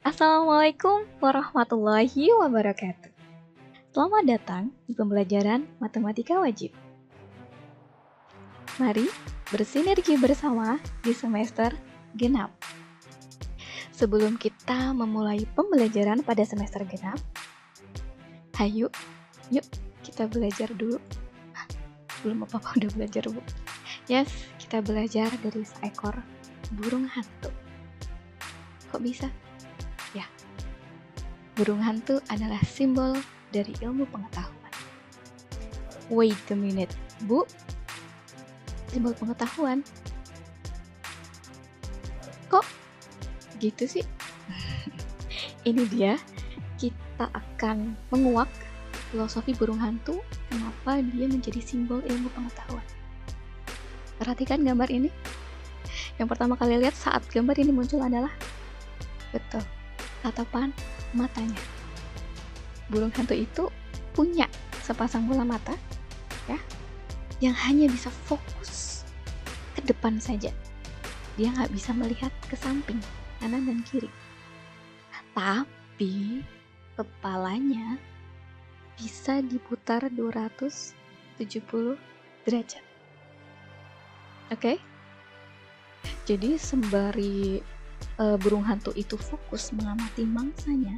Assalamualaikum warahmatullahi wabarakatuh. Selamat datang di pembelajaran matematika wajib. Mari bersinergi bersama di semester genap. Sebelum kita memulai pembelajaran pada semester genap, yuk kita belajar dulu. Belum apa-apa udah belajar, Bu. Yes, kita belajar dari seekor burung hantu. Kok bisa? Ya, burung hantu adalah simbol dari ilmu pengetahuan. Wait a minute, Bu. Simbol pengetahuan? Kok gitu sih? Ini dia, kita akan menguak filosofi burung hantu, kenapa dia menjadi simbol ilmu pengetahuan. Perhatikan gambar ini. Yang pertama kali lihat saat gambar ini muncul adalah, betul, tatapan matanya. Burung hantu itu punya sepasang bola mata, ya, yang hanya bisa fokus ke depan saja. Dia nggak bisa melihat ke samping, kanan dan kiri. Tapi kepalanya bisa diputar 270 derajat. Oke? Jadi sembari burung hantu itu fokus mengamati mangsanya,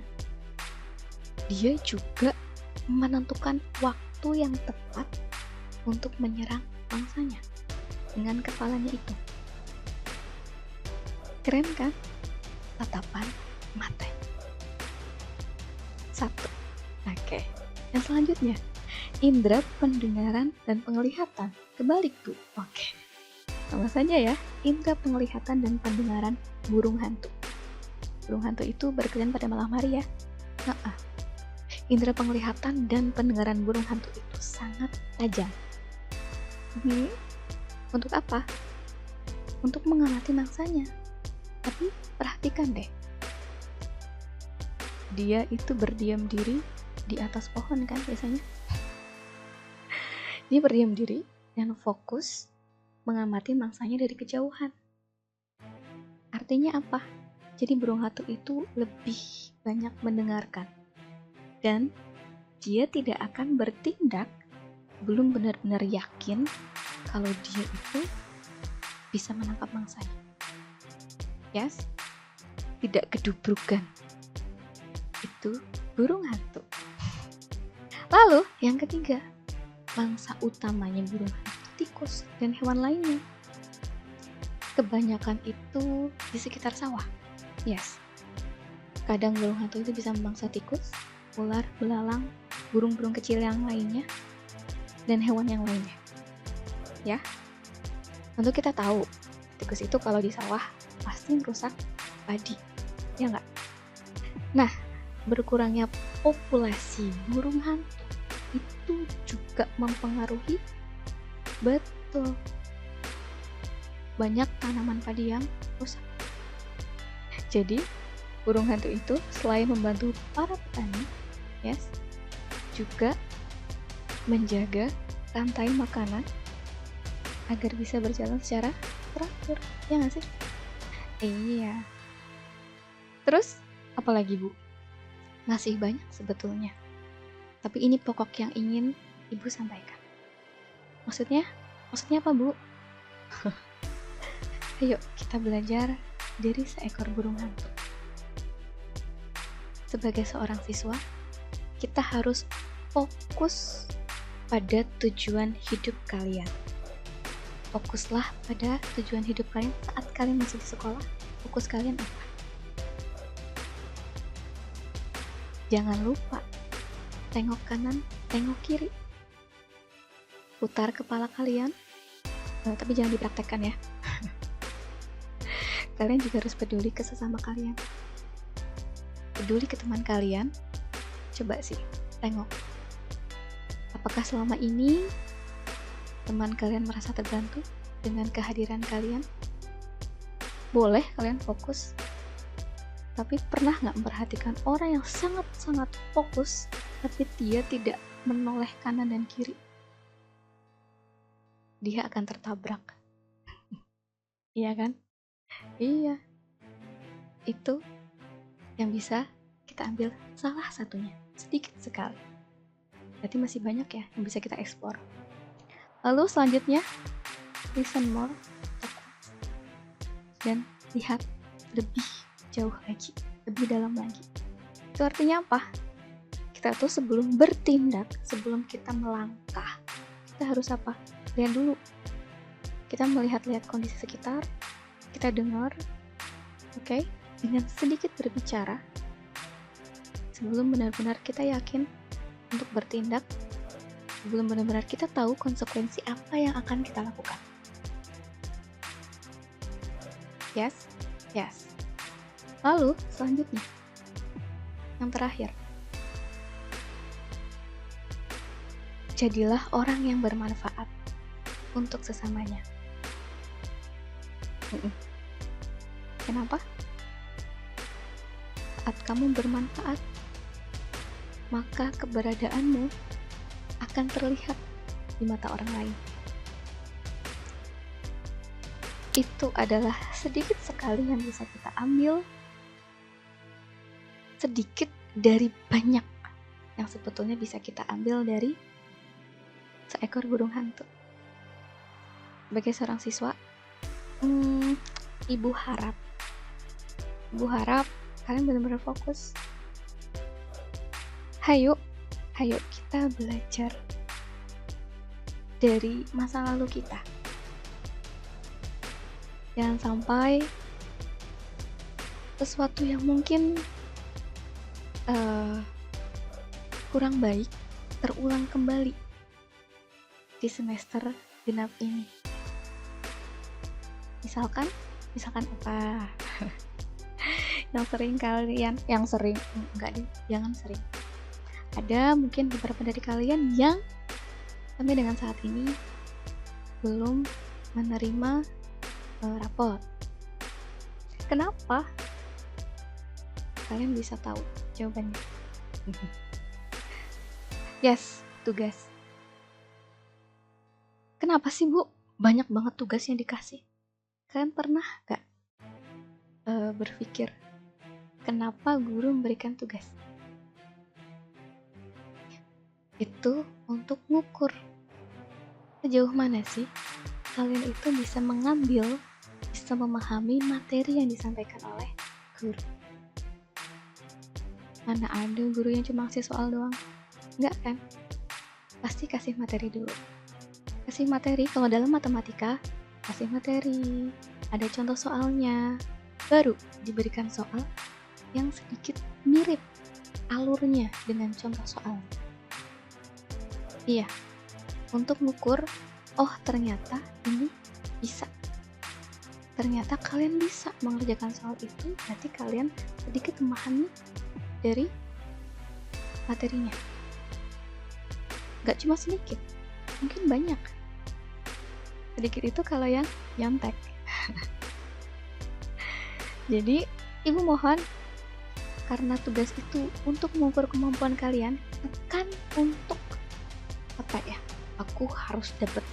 dia juga menentukan waktu yang tepat untuk menyerang mangsanya dengan kepalanya itu. Keren kan? Tatapan matanya. Satu. Oke. Yang selanjutnya, indera pendengaran dan penglihatan. Kebalik, Bu. Oke. Sama saja ya, indera penglihatan dan pendengaran burung hantu. Burung hantu itu berkeliaran pada malam hari ya. Indera penglihatan dan pendengaran burung hantu itu sangat tajam. Untuk apa? Untuk mengamati mangsanya. Tapi perhatikan deh, dia itu berdiam diri di atas pohon kan biasanya. Dia berdiam diri dan fokus mengamati mangsanya dari kejauhan. Artinya apa? Jadi burung hantu itu lebih banyak mendengarkan. Dan dia tidak akan bertindak belum benar-benar yakin kalau dia itu bisa menangkap mangsanya. Yes? Tidak kedubrukan. Itu burung hantu. Lalu yang ketiga, mangsa utamanya burung hantu tikus dan hewan lainnya. Kebanyakan itu di sekitar sawah. Yes. Kadang burung hantu itu bisa memangsa tikus, ular, belalang, burung-burung kecil yang lainnya, dan hewan yang lainnya. Ya. Tentu kita tahu, tikus itu kalau di sawah pasti merusak padi. Ya nggak? Nah, berkurangnya populasi burung hantu itu juga mempengaruhi, betul, banyak tanaman padi yang rusak. Jadi burung hantu itu selain membantu para petani, yes, juga menjaga rantai makanan agar bisa berjalan secara teratur. Ya nggak sih? Iya. Terus apalagi, Bu? Masih banyak sebetulnya. Tapi ini pokok yang ingin Ibu sampaikan. Maksudnya apa, Bu? Ayo kita belajar dari seekor burung hantu. Sebagai seorang siswa, kita harus fokus pada tujuan hidup kalian. Fokuslah pada tujuan hidup kalian saat kalian masih di sekolah. Fokus kalian apa? Jangan lupa tengok kanan, tengok kiri. Putar kepala kalian, tapi jangan dipraktekkan ya. Kalian juga harus peduli ke sesama kalian. Peduli ke teman kalian. Coba sih, tengok. Apakah selama ini teman kalian merasa terbantu dengan kehadiran kalian? Boleh kalian fokus. Tapi pernah nggak memperhatikan orang yang sangat-sangat fokus, tapi dia tidak menoleh kanan dan kiri? Dia akan tertabrak. Iya kan? Iya. Itu yang bisa kita ambil salah satunya, sedikit sekali. Berarti masih banyak ya yang bisa kita eksplor. Lalu selanjutnya, listen more, dan lihat lebih jauh lagi, lebih dalam lagi. Itu artinya apa? Kita tuh sebelum bertindak, sebelum kita melangkah, kita harus apa? Lihat dulu. Kita melihat-lihat kondisi sekitar, kita dengar, oke? Dengan sedikit berbicara, sebelum benar-benar kita yakin untuk bertindak, sebelum benar-benar kita tahu konsekuensi apa yang akan kita lakukan. Yes? Yes. Lalu, selanjutnya, yang terakhir, jadilah orang yang bermanfaat untuk sesamanya. Kenapa? Saat kamu bermanfaat, maka keberadaanmu akan terlihat di mata orang lain. Itu adalah sedikit sekali yang bisa kita ambil, sedikit dari banyak yang sebetulnya bisa kita ambil dari seekor burung hantu. Sebagai seorang siswa, Ibu harap kalian benar-benar fokus. Hayo kita belajar dari masa lalu kita. Jangan sampai sesuatu yang mungkin kurang baik terulang kembali di semester genap ini. Misalkan apa? Jangan sering. Ada mungkin beberapa dari kalian yang sampai dengan saat ini belum menerima rapot. Kenapa? Kalian bisa tahu jawabannya. Yes, tugas. Kenapa sih, Bu? Banyak banget tugas yang dikasih. Kalian pernah gak berpikir kenapa guru memberikan tugas? Itu untuk ngukur sejauh mana sih kalian itu bisa mengambil, bisa memahami materi yang disampaikan oleh guru. Mana ada guru yang cuma ngasih soal doang? Enggak kan? Pasti kasih materi dulu. Kasih materi, kalau dalam matematika, kasih materi, ada contoh soalnya, baru diberikan soal yang sedikit mirip alurnya dengan contoh soal. Iya, untuk mengukur, oh ternyata ini bisa. Ternyata kalian bisa mengerjakan soal itu, berarti kalian sedikit memahami dari materinya. Gak cuma sedikit, mungkin banyak. Sedikit itu kalau yang nyontek. Jadi, Ibu mohon, karena tugas itu untuk mengukur kemampuan kalian, bukan untuk aku harus dapat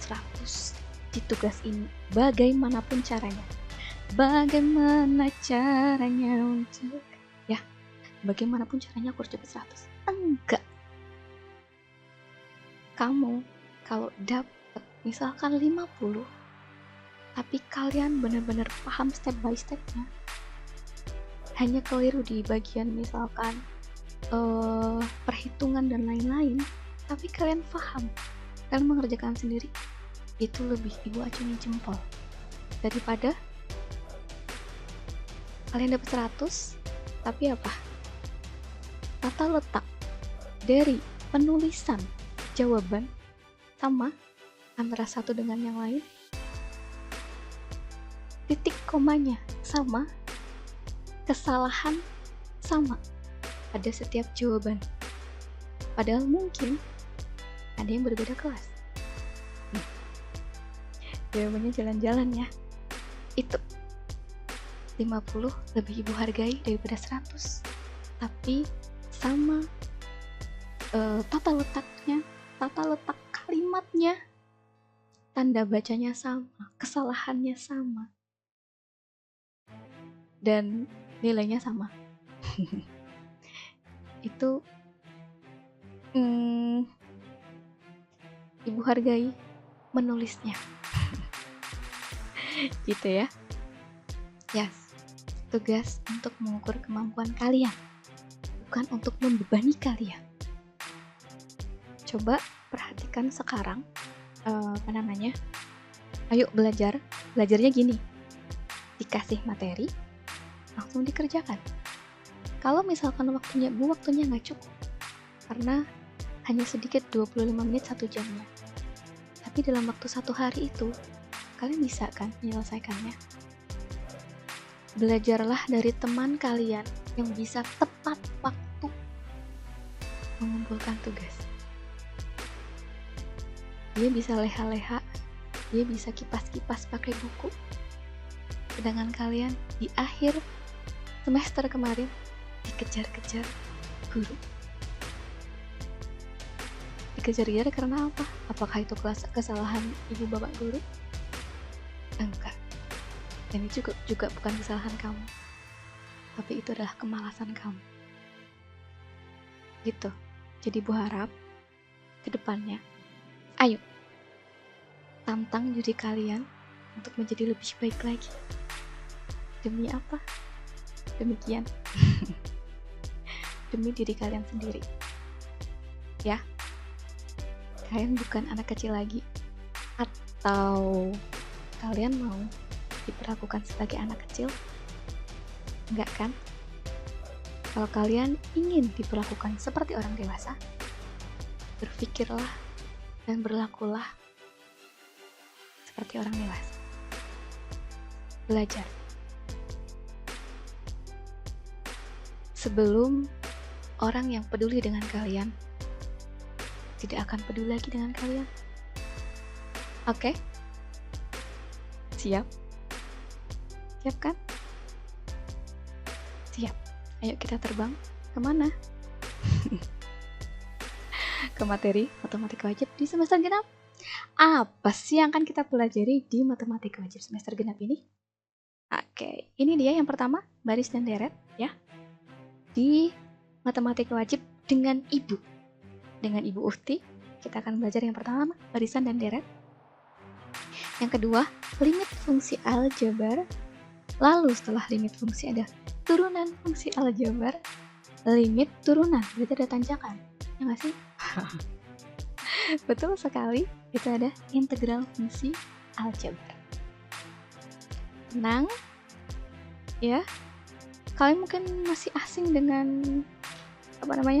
100 di tugas ini, bagaimanapun caranya. Bagaimanapun caranya aku harus dapat 100. Enggak. Kamu kalau dapat misalkan 50, tapi kalian benar-benar paham step by stepnya, hanya keliru di bagian misalkan perhitungan dan lain-lain, tapi kalian paham, kalian mengerjakan sendiri, itu lebih Ibu acungi jempol daripada kalian dapat 100 tapi apa? Tata letak dari penulisan jawaban sama antara satu dengan yang lain, titik komanya sama, kesalahan sama pada setiap jawaban. Padahal mungkin ada yang berbeda kelas. Jawabannya jalan-jalan ya. Itu 50 lebih Ibu hargai daripada 100. Tapi sama tata letaknya, tata letak kalimatnya, tanda bacanya sama, kesalahannya sama, dan nilainya sama. Itu Ibu hargai menulisnya. Gitu ya. Yes. Tugas untuk mengukur kemampuan kalian, bukan untuk membebani kalian. Coba perhatikan sekarang, ayo belajar. Belajarnya gini, dikasih materi, langsung dikerjakan. Kalau misalkan waktunya nggak cukup, karena hanya sedikit 25 menit 1 jamnya. Tapi dalam waktu 1 hari itu, kalian bisa kan menyelesaikannya? Belajarlah dari teman kalian yang bisa tepat waktu mengumpulkan tugas. Dia bisa leha-leha, dia bisa kipas-kipas pakai buku. Sedangkan kalian di akhir semester kemarin dikejar-kejar guru. Dikejar-kejar karena apa? Apakah itu kesalahan ibu bapak guru? Enggak. Dan itu juga bukan kesalahan kamu. Tapi itu adalah kemalasan kamu. Gitu. Jadi Bu harap ke depannya, ayo tantang diri kalian untuk menjadi lebih baik lagi. Demi apa? Demikian. Demi diri kalian sendiri. Ya. Kalian bukan anak kecil lagi. Atau kalian mau diperlakukan sebagai anak kecil? Enggak kan? Kalau kalian ingin diperlakukan seperti orang dewasa, berpikirlah dan berlakulah seperti orang dewasa. Belajar. Sebelum orang yang peduli dengan kalian tidak akan peduli lagi dengan kalian. Oke? Siap? Siap kan? Siap. Ayo kita terbang. Kemana? Ke materi matematika wajib di semester genap. Apa sih yang akan kita pelajari di matematika wajib semester genap ini? Oke, ini dia yang pertama, baris dan deret ya. Di matematika wajib dengan Ibu Uhti, kita akan belajar yang pertama, barisan dan deret. Yang kedua, limit fungsi aljabar. Lalu setelah limit fungsi ada turunan fungsi aljabar. Limit turunan, berarti ada tanjakan. Ya nggak sih? Betul sekali, itu ada integral fungsi aljabar. Tenang, ya. Kalian mungkin masih asing dengan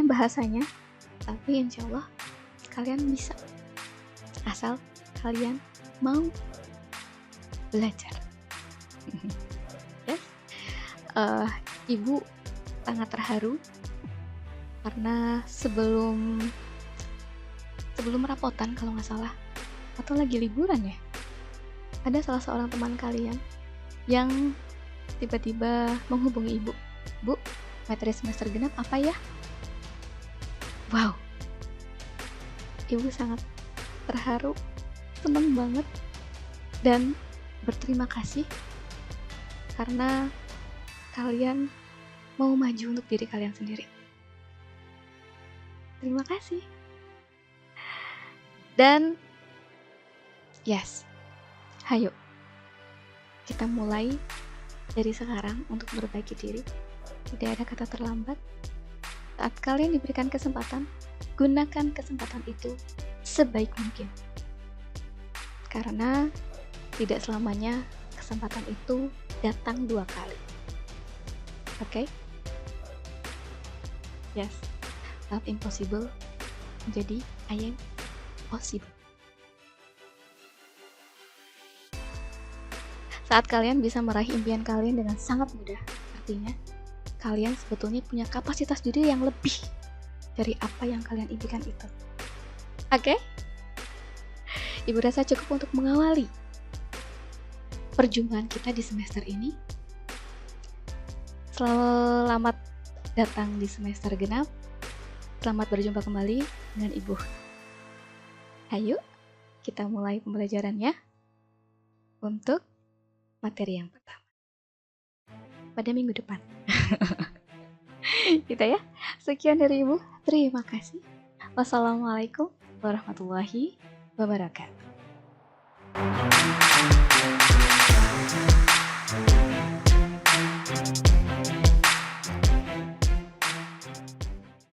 bahasanya, tapi insya Allah kalian bisa, asal kalian mau belajar. Yes. Ibu sangat terharu karena sebelum rapotan kalau nggak salah, atau lagi liburan ya, ada salah seorang teman kalian yang tiba-tiba menghubungi Ibu. Bu, materi semester genap apa ya? Wow, Ibu sangat terharu, senang banget, dan berterima kasih karena kalian mau maju untuk diri kalian sendiri. Terima kasih. Dan yes, ayo kita mulai dari sekarang untuk memperbaiki diri. Tidak ada kata terlambat. Saat kalian diberikan kesempatan, gunakan kesempatan itu sebaik mungkin. Karena tidak selamanya kesempatan itu datang 2 kali. Oke? Yes. Not impossible menjadi I am possible. Saat kalian bisa meraih impian kalian dengan sangat mudah, artinya kalian sebetulnya punya kapasitas diri yang lebih dari apa yang kalian impikan itu. Oke? Ibu rasa cukup untuk mengawali perjumpaan kita di semester ini. Selamat datang di semester genap. Selamat berjumpa kembali dengan Ibu. Ayo, kita mulai pembelajarannya untuk materi yang pertama pada minggu depan. Gitu ya. Sekian dari Ibu. Terima kasih. Wassalamualaikum warahmatullahi wabarakatuh.